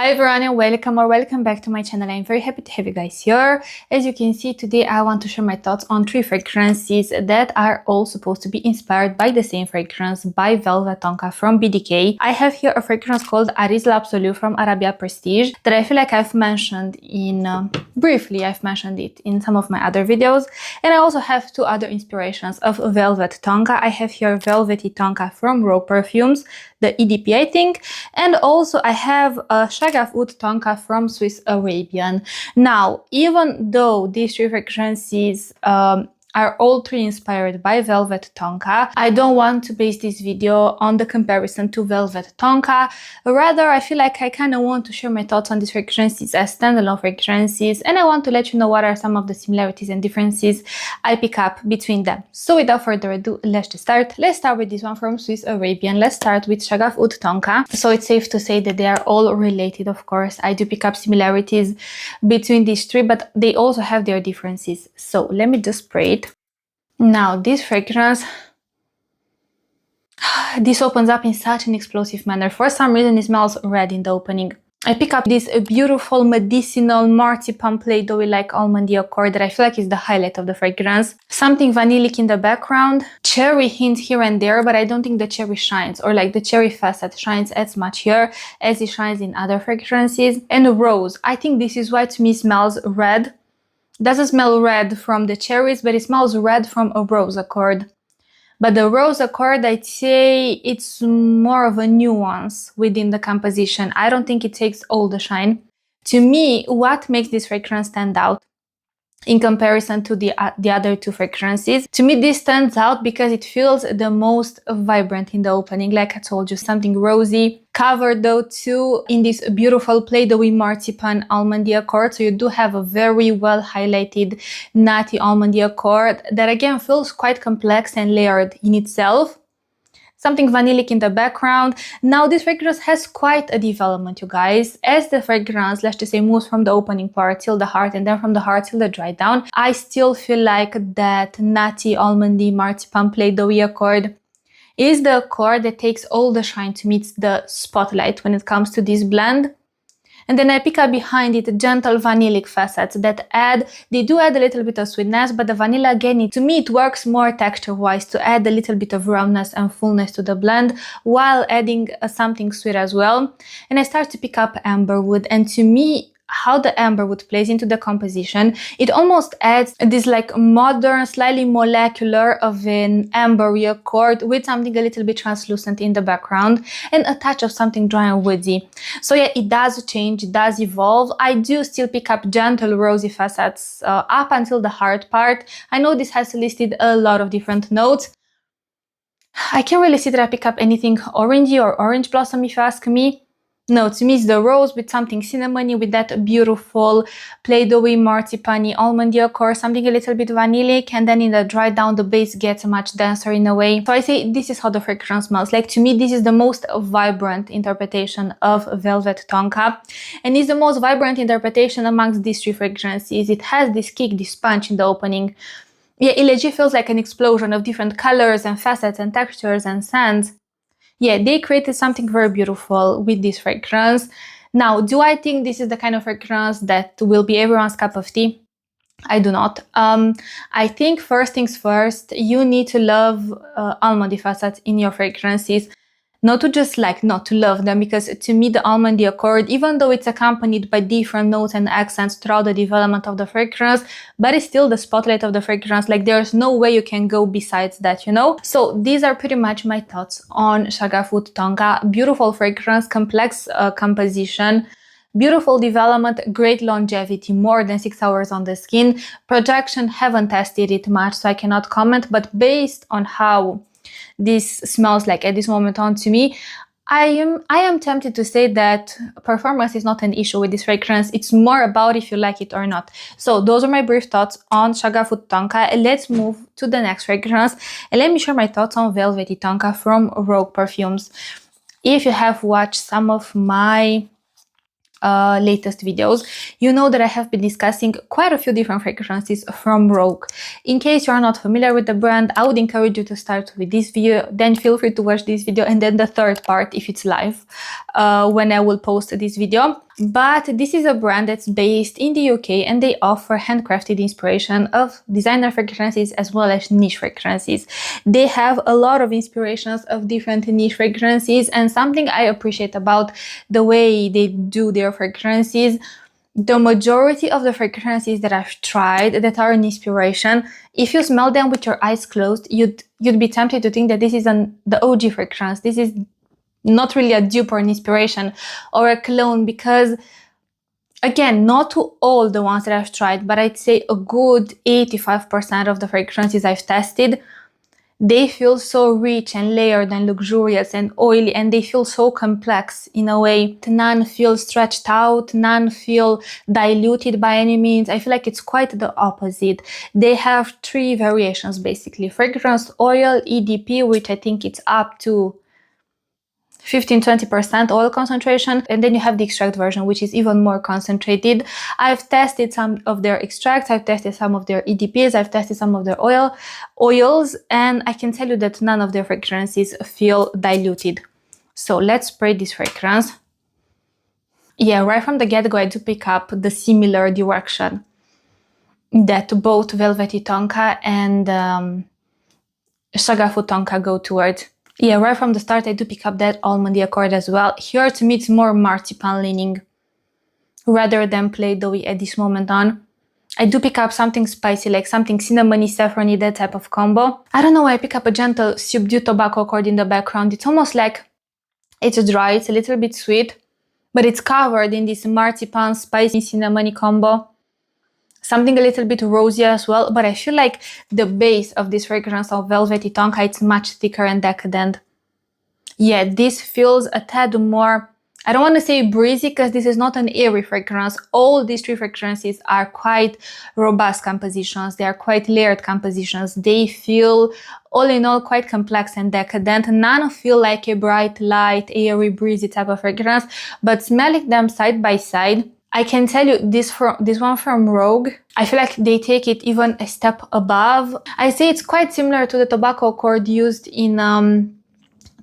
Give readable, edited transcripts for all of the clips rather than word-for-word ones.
Hi everyone and welcome back to my channel. I'm very happy to have you guys here. As you can see, today I want to share my thoughts on 3 fragrances that are all supposed to be inspired by the same fragrance by Velvet Tonka from BDK. I have here a fragrance called Aariz L'Absolu from Arabiyat Prestige that I feel like I've mentioned in briefly. I've mentioned it in some of my other videos, and I also have 2 other inspirations of Velvet Tonka. I have here Velvety Tonka from Rogue Perfumes, the EDP I think, and also I have a Shaghaf Oud Tonka from Swiss Arabian. Now, even though these 3 fragrances are all 3 inspired by Velvet Tonka, I don't want to base this video on the comparison to Velvet Tonka. Rather, I feel like I kind of want to share my thoughts on these fragrances as standalone fragrances, and I want to let you know what are some of the similarities and differences I pick up between them. So without further ado, let's just start. Let's start with this one from Swiss Arabian. Let's start with Shaghaf Oud Tonka. So it's safe to say that they are all related, of course. I do pick up similarities between these 3, but they also have their differences. So let me just spray it. Now, this fragrance, this opens up in such an explosive manner. For some reason, it smells red in the opening. I pick up this beautiful medicinal marzipan play-doh like almond accord that I feel like is the highlight of the fragrance. Something vanillic in the background, cherry hint here and there, but I don't think the cherry shines, or like the cherry facet shines as much here as it shines in other fragrances. And rose, I think this is why to me smells red. Doesn't smell red from the cherries, but it smells red from a rose accord. But the rose accord, I'd say it's more of a nuance within the composition. I don't think it takes all the shine. To me, what makes this fragrance stand out in comparison to the other 2 fragrances, to me this stands out because it feels the most vibrant in the opening. Like I told you, something rosy, covered though too in this beautiful play-doh marzipan almondy accord. So you do have a very well highlighted nutty almondy accord that again feels quite complex and layered in itself. Something vanillic in the background. Now this fragrance has quite a development, you guys. As the fragrance, let's just say, moves from the opening part till the heart, and then from the heart till the dry down, I still feel like that nutty almondy marzipan play-doh accord is the accord that takes all the shine. To me, it's the spotlight when it comes to this blend. And then I pick up behind it gentle vanillic facets that they do add a little bit of sweetness, but the vanilla again, to me it works more texture-wise to add a little bit of roundness and fullness to the blend while adding something sweet as well. And I start to pick up amberwood, and to me, how the amberwood plays into the composition, it almost adds this like modern, slightly molecular of an ambery accord with something a little bit translucent in the background and a touch of something dry and woody. So yeah, it does change, it does evolve. I do still pick up gentle rosy facets up until the heart part. I know this has listed a lot of different notes. I can't really see that I pick up anything orangey or orange blossom if you ask me. No, to me it's the rose with something cinnamony, with that beautiful play-doh marzipan almondy accord, something a little bit vanillic, and then in the dry down the base gets much denser in a way. So I say this is how the fragrance smells. Like, to me this is the most vibrant interpretation of Velvet Tonka, and it's the most vibrant interpretation amongst these 3 fragrances. It has this kick, this punch in the opening. Yeah, it legit feels like an explosion of different colors and facets and textures and scents. Yeah, they created something very beautiful with this fragrance. Now, do I think this is the kind of fragrance that will be everyone's cup of tea? I do not. I think first things first, you need to love almondy facets in your fragrances. Not to just like, not to love them, because to me the almondy accord, even though it's accompanied by different notes and accents throughout the development of the fragrance, but it's still the spotlight of the fragrance. Like, there's no way you can go besides that, you know? So these are pretty much my thoughts on Shaghaf Oud Tonka. Beautiful fragrance, complex composition, beautiful development, great longevity, more than 6 hours on the skin. Projection, haven't tested it much, so I cannot comment, but based on how this smells like at this moment on, to me, I am tempted to say that performance is not an issue with this fragrance. It's more about if you like it or not. So those are my brief thoughts on Shaghaf Oud Tonka. Let's move to the next fragrance and let me share my thoughts on Velvety Tonka from Rogue Perfumes. If you have watched some of my latest videos, you know that I have been discussing quite a few different fragrances from Rogue. In case you are not familiar with the brand, I would encourage you to start with this video, then feel free to watch this video, and then the third part if it's live, when I will post this video. But this is a brand that's based in the UK, and they offer handcrafted inspiration of designer fragrances as well as niche fragrances. They have a lot of inspirations of different niche fragrances, and something I appreciate about the way they do their fragrances, the majority of the fragrances that I've tried that are an inspiration, if you smell them with your eyes closed, you'd be tempted to think that this is the OG fragrance. This is not really a dupe or an inspiration or a clone, because again, not to all the ones that I've tried, but I'd say a good 85% of the fragrances I've tested, they feel so rich and layered and luxurious and oily, and they feel so complex in a way. None feel stretched out, none feel diluted by any means. I feel like it's quite the opposite. They have three variations basically: fragrance oil, EDP, which I think it's up to 15-20% oil concentration, and then you have the extract version, which is even more concentrated. I've tested some of their extracts, I've tested some of their EDPs, I've tested some of their oils, and I can tell you that none of their fragrances feel diluted. So let's spray this fragrance. Yeah, right from the get-go I do pick up the similar direction that both Velvety Tonka and Shaghaf Oud Tonka go towards. Yeah, right from the start I do pick up that almondy accord as well. Here to me it's more marzipan leaning rather than play doughy at this moment on. I do pick up something spicy, like something cinnamony, saffrony, that type of combo. I don't know why I pick up a gentle subdued tobacco accord in the background. It's almost like it's dry, it's a little bit sweet, but it's covered in this marzipan, spicy, cinnamony combo. Something a little bit rosy as well, but I feel like the base of this fragrance of Velvety Tonka, it's much thicker and decadent. Yeah, this feels a tad more, I don't want to say breezy, because this is not an airy fragrance. All these three fragrances are quite robust compositions. They are quite layered compositions. They feel, all in all, quite complex and decadent. None feel like a bright, light, airy, breezy type of fragrance, but smelling them side by side, I can tell you this one from Rogue, I feel like they take it even a step above. I say it's quite similar to the tobacco accord used in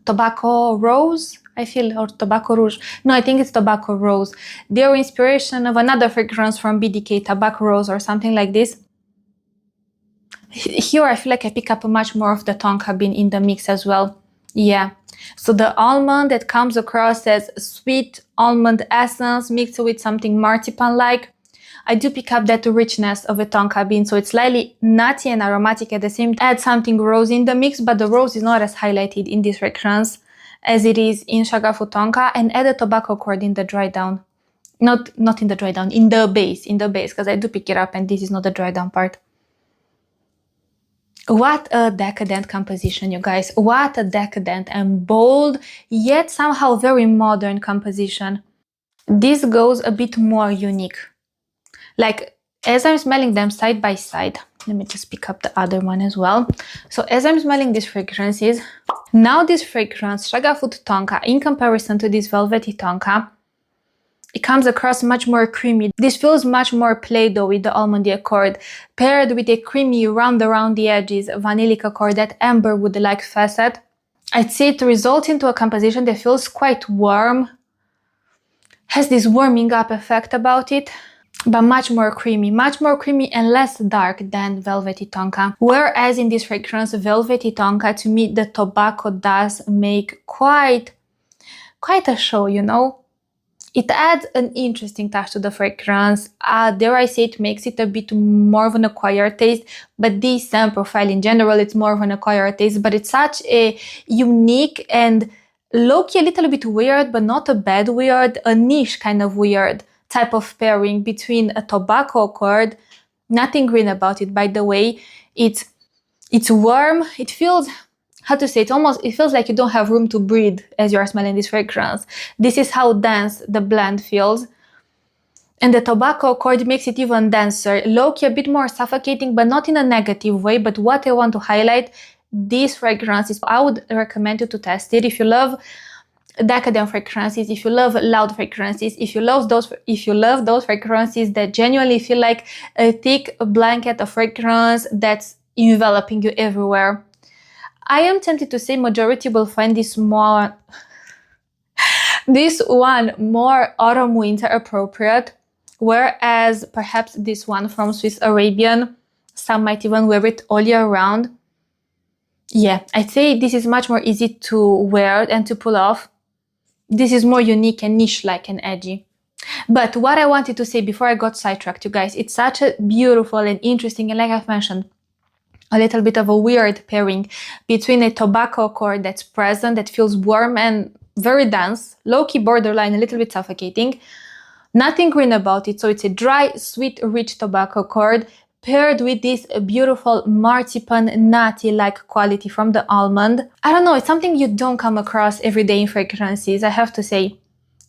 Tobacco Rose, I feel, or Tobacco Rouge. No, I think it's Tobacco Rose. Their inspiration of another fragrance from BDK, Tobacco Rose or something like this. Here I feel like I pick up much more of the tonka bean in the mix as well. Yeah. So the almond that comes across as sweet almond essence mixed with something marzipan-like. I do pick up that richness of a tonka bean, so it's slightly nutty and aromatic at the same time. Add something rose in the mix, but the rose is not as highlighted in this fragrance as it is in Shaghaf Oud Tonka. And add a tobacco accord in the dry down. Not in the dry down, in the base, because I do pick it up and this is not the dry down part. What a decadent composition, you guys. What a decadent and bold, yet somehow very modern composition. This goes a bit more unique. Like, as I'm smelling them side by side, let me just pick up the other one as well. So as I'm smelling these fragrances, now this fragrance, Shaghaf Oud Tonka, in comparison to this Velvety Tonka, it comes across much more creamy. This feels much more Play-Doh with the almondy accord, paired with a creamy round around the edges vanillic accord, that amber wood-like facet. I'd say it results into a composition that feels quite warm, has this warming up effect about it, but much more creamy and less dark than Velvety Tonka. Whereas in this fragrance, Velvety Tonka, to me, the tobacco does make quite a show, you know? It adds an interesting touch to the fragrance. Dare I say, it makes it a bit more of an acquired taste, but this scent profile in general, it's more of an acquired taste, but it's such a unique and low-key a little bit weird, but not a bad weird, a niche kind of weird type of pairing between a tobacco accord, nothing green about it, by the way. It's warm, it feels, how to say, it feels like you don't have room to breathe as you are smelling this fragrance. This is how dense the blend feels. And the tobacco accord makes it even denser, low-key a bit more suffocating, but not in a negative way. But what I want to highlight, this fragrance, I would recommend you to test it. If you love decadent fragrances, if you love loud fragrances, if you love those fragrances that genuinely feel like a thick blanket of fragrance that's enveloping you everywhere. I am tempted to say majority will find this one more autumn winter appropriate, whereas perhaps this one from Swiss Arabian, some might even wear it all year round. Yeah, I'd say this is much more easy to wear and to pull off. This is more unique and niche-like and edgy. But what I wanted to say before I got sidetracked, you guys, it's such a beautiful and interesting, and like I've mentioned, a little bit of a weird pairing between a tobacco accord that's present, that feels warm and very dense, low-key borderline, a little bit suffocating. Nothing green about it, so it's a dry, sweet, rich tobacco accord paired with this beautiful marzipan nutty-like quality from the almond. I don't know, it's something you don't come across every day in fragrances, I have to say.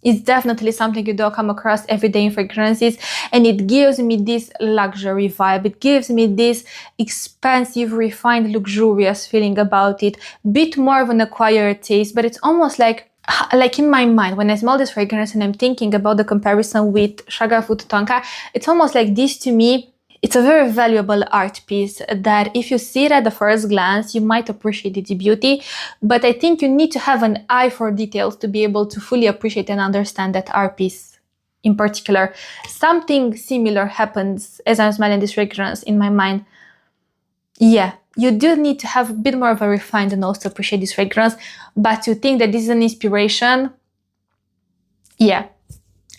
It's definitely something you don't come across every day in fragrances, and it gives me this luxury vibe. It gives me this expensive, refined, luxurious feeling about it. Bit more of an acquired taste, but it's almost like in my mind, when I smell this fragrance and I'm thinking about the comparison with Shaghaf Oud Tonka, it's almost like this to me. It's a very valuable art piece that if you see it at the first glance, you might appreciate its beauty, but I think you need to have an eye for details to be able to fully appreciate and understand that art piece in particular. Something similar happens as I'm smelling this fragrance in my mind. Yeah, you do need to have a bit more of a refined nose to appreciate this fragrance, but to think that this is an inspiration, yeah,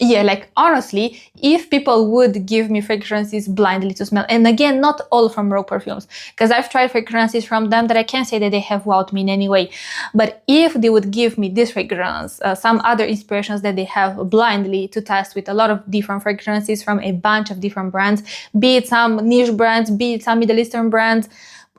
like honestly, if people would give me fragrances blindly to smell, and again, not all from Rogue Perfumes, because I've tried fragrances from them that I can't say that they have wowed me in any way, but if they would give me this fragrance, some other inspirations that they have blindly to test with a lot of different fragrances from a bunch of different brands, be it some niche brands, be it some Middle Eastern brands,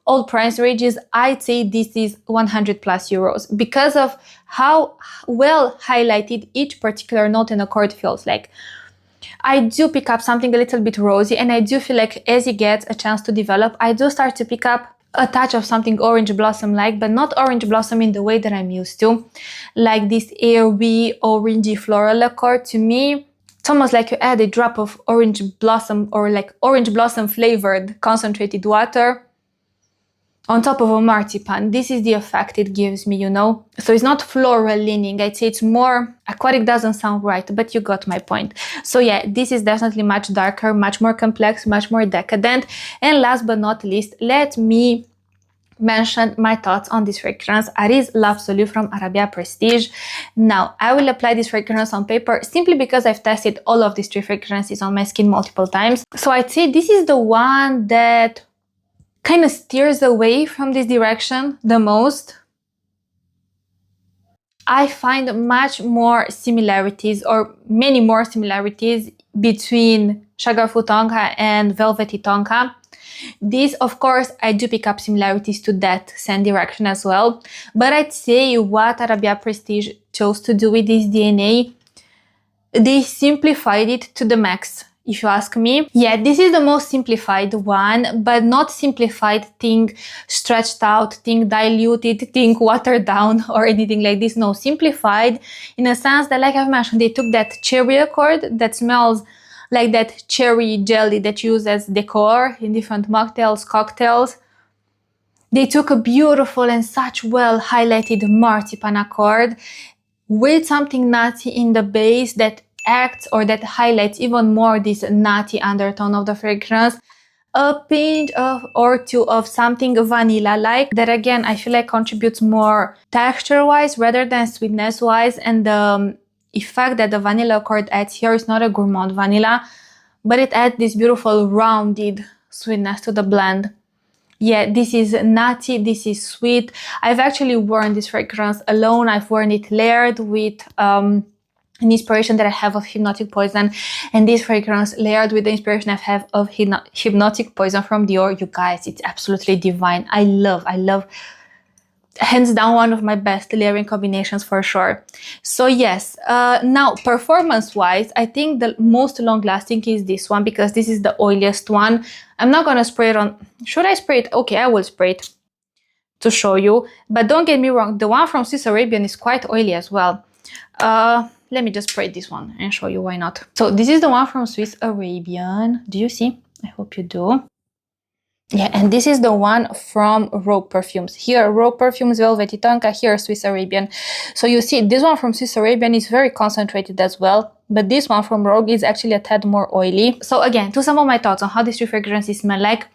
all price ranges, I'd say this is 100 plus euros because of how well highlighted each particular note and accord feels like. I do pick up something a little bit rosy, and I do feel like as it gets a chance to develop, I do start to pick up a touch of something orange blossom like, but not orange blossom in the way that I'm used to. Like this airy, orangey floral accord, to me, it's almost like you add a drop of orange blossom or like orange blossom flavored concentrated water on top of a marzipan. This is the effect it gives me, you know? So it's not floral leaning, I'd say it's more, aquatic doesn't sound right, but you got my point. So yeah, this is definitely much darker, much more complex, much more decadent. And last but not least, let me mention my thoughts on this fragrance, Aariz L'Absolu from Arabiyat Prestige. Now, I will apply this fragrance on paper simply because I've tested all of these three fragrances on my skin multiple times. So I'd say this is the one that kind of steers away from this direction the most. I find much more similarities, or many more similarities, between Shaghaf Oud Tonka and Velvety Tonka. This, of course, I do pick up similarities to that same direction as well, but I'd say what Arabiyat Prestige chose to do with this DNA, they simplified it to the max. If you ask me, yeah, this is the most simplified one, but not simplified, think stretched out, think diluted, think watered down or anything like this. No, simplified in a sense that, like I've mentioned, they took that cherry accord that smells like that cherry jelly that you use as decor in different mocktails, cocktails. They took a beautiful and such well highlighted marzipan accord with something nutty in the base that acts or that highlights even more this nutty undertone of the fragrance. A pinch of or two of something vanilla like that, again I feel like contributes more texture wise rather than sweetness wise, and the effect that the vanilla accord adds here is not a gourmand vanilla, but it adds this beautiful rounded sweetness to the blend. Yeah, this is nutty, this is sweet. I've actually worn this fragrance alone. I've worn it layered with an inspiration that I have of Hypnotic Poison, and this fragrance layered with the inspiration I have of Hypnotic Poison from Dior. You guys, it's absolutely divine. I love, hands down, one of my best layering combinations for sure. So yes, now performance wise, I think the most long lasting is this one because this is the oiliest one. I'm not gonna spray it on, should I spray it? Okay, I will spray it to show you, but don't get me wrong, the one from Swiss Arabian is quite oily as well. Let me just spray this one and show you why not. So this is the one from Swiss Arabian. Do you see? I hope you do. Yeah, and this is the one from Rogue Perfumes. Here, Rogue Perfumes, Velvety Tonka, here, Swiss Arabian. So you see, this one from Swiss Arabian is very concentrated as well, but this one from Rogue is actually a tad more oily. So again, to some of my thoughts on how these three fragrances smell like,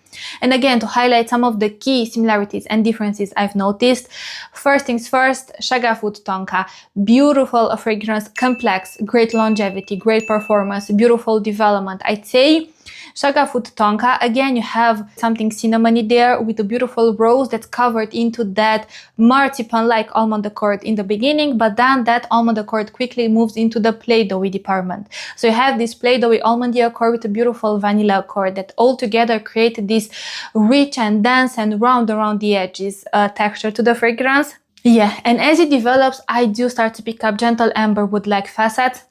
and again, to highlight some of the key similarities and differences I've noticed. First things first, Shaghaf Oud Tonka. Beautiful fragrance, complex, great longevity, great performance, beautiful development. I'd say Shaghaf Oud Tonka, again, you have something cinnamony there with a beautiful rose that's covered into that marzipan-like almond accord in the beginning, but then that almond accord quickly moves into the play-doughy department. So you have this play-doughy almondy accord with a beautiful vanilla accord that all together create this rich and dense and round around the edges texture to the fragrance. Yeah, and as it develops, I do start to pick up gentle amberwood-like facets.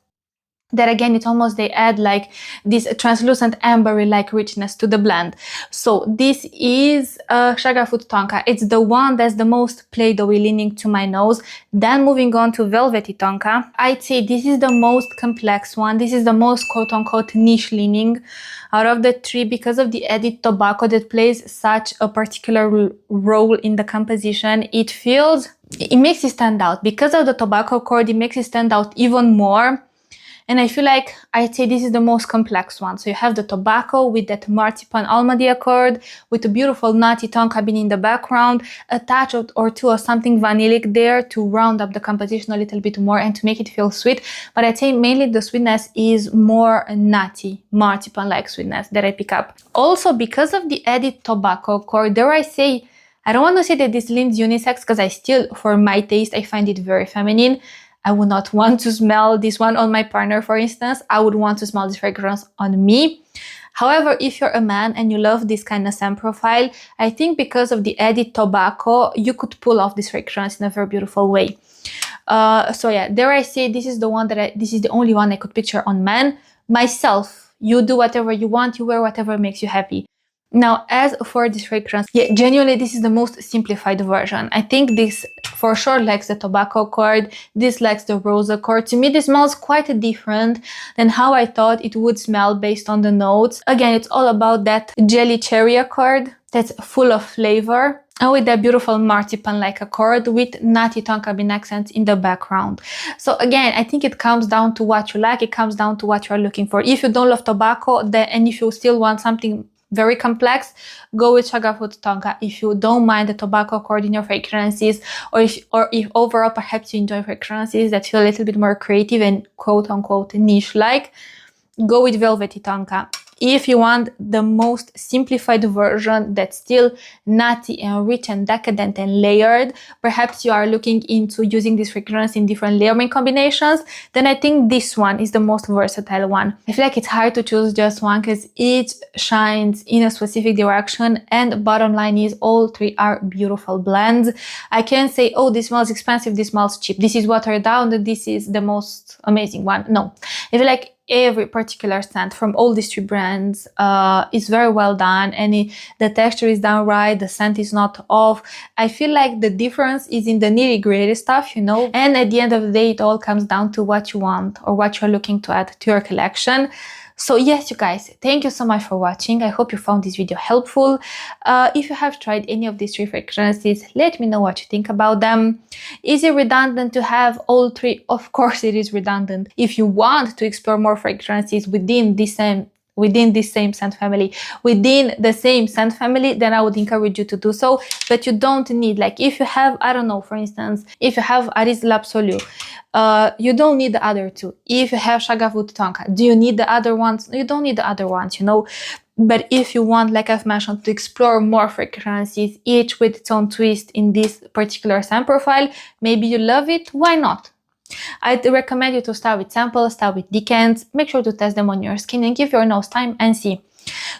That again, it's almost they add like this translucent ambery-like richness to the blend. So this is Shaghaf Oud Tonka. It's the one that's the most play-doughy leaning to my nose. Then moving on to Velvety Tonka, I'd say this is the most complex one. This is the most quote-unquote niche leaning out of the three because of the added tobacco that plays such a particular role in the composition. It makes it stand out. Because of the tobacco cord, it makes it stand out even more. And I feel like I'd say this is the most complex one. So you have the tobacco with that marzipan almondy accord, with a beautiful nutty tonka bean in the background, a touch or two of something vanillic there to round up the composition a little bit more and to make it feel sweet. But I'd say mainly the sweetness is more nutty, marzipan-like sweetness that I pick up. Also, because of the added tobacco accord, dare I say, I don't want to say that this leans unisex because I still, for my taste, I find it very feminine. I would not want to smell this one on my partner, for instance. I would want to smell this fragrance on me. However, if you're a man and you love this kind of scent profile, I think because of the added tobacco, you could pull off this fragrance in a very beautiful way. So yeah, dare I say this is the one this is the only one I could picture on men. Myself, you do whatever you want, you wear whatever makes you happy. Now, as for this fragrance, yeah, genuinely, this is the most simplified version. I think this for sure lacks the tobacco accord, this lacks the rose accord. To me, this smells quite different than how I thought it would smell based on the notes. Again, it's all about that jelly cherry accord that's full of flavor, and with that beautiful marzipan-like accord with nutty tonka bean accents in the background. So again, I think it comes down to what you like, it comes down to what you're looking for. If you don't love tobacco, and if you still want something very complex, go with Shaghaf Oud Tonka. If you don't mind the tobacco accord in your fragrances, or if overall perhaps you enjoy fragrances that feel a little bit more creative and quote-unquote niche-like, go with Velvety Tonka. If you want the most simplified version that's still nutty and rich and decadent and layered, perhaps you are looking into using this fragrance in different layering combinations, then I think this one is the most versatile one. I feel like it's hard to choose just one because each shines in a specific direction, and bottom line is all three are beautiful blends. I can't say, oh, this smells expensive, this smells cheap, this is watered down, this is the most amazing one. No, I feel like every particular scent from all these three brands is very well done, and the texture is done right, the scent is not off. I feel like the difference is in the nitty-gritty stuff, you know, and at the end of the day, it all comes down to what you want or what you're looking to add to your collection. So yes, you guys, thank you so much for watching. I hope you found this video helpful. If you have tried any of these three fragrances, let me know what you think about them. Is it redundant to have all three? Of course it is redundant. If you want to explore more fragrances within the same scent family, then I would encourage you to do so. But you don't need, like, if you have, I don't know, for instance, if you have Aariz L'Absolu, you don't need the other two. If you have Shaghaf Oud Tonka, do you need the other ones? You don't need the other ones, you know. But if you want, like I've mentioned, to explore more fragrances, each with its own twist in this particular scent profile, maybe you love it, why not? I'd recommend you to start with samples, start with decants, make sure to test them on your skin and give your nose time and see.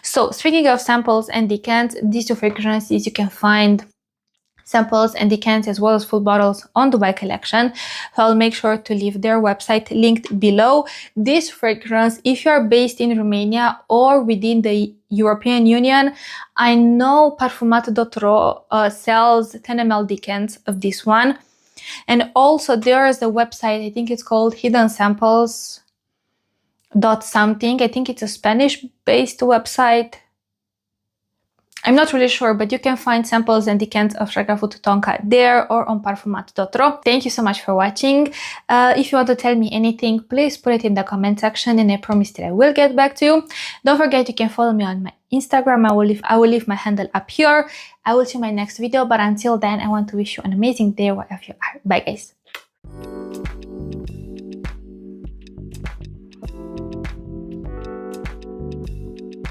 So speaking of samples and decants, these two fragrances you can find samples and decants as well as full bottles on Dubai collection. So I'll make sure to leave their website linked below. This fragrance, if you are based in Romania or within the European Union, I know Parfumat.ro sells 10 ml decants of this one. And also there is the website, I think it's called Hidden Samples dot something. I think it's a Spanish based website. I'm not really sure, but you can find samples and decants of Shaghaf Oud Tonka there or on parfumat.ro. Thank you so much for watching. If you want to tell me anything, please put it in the comment section and I promise that I will get back to you. Don't forget you can follow me on my Instagram. I will leave my handle up here. I will see you in my next video, but until then, I want to wish you an amazing day wherever you are. Bye guys.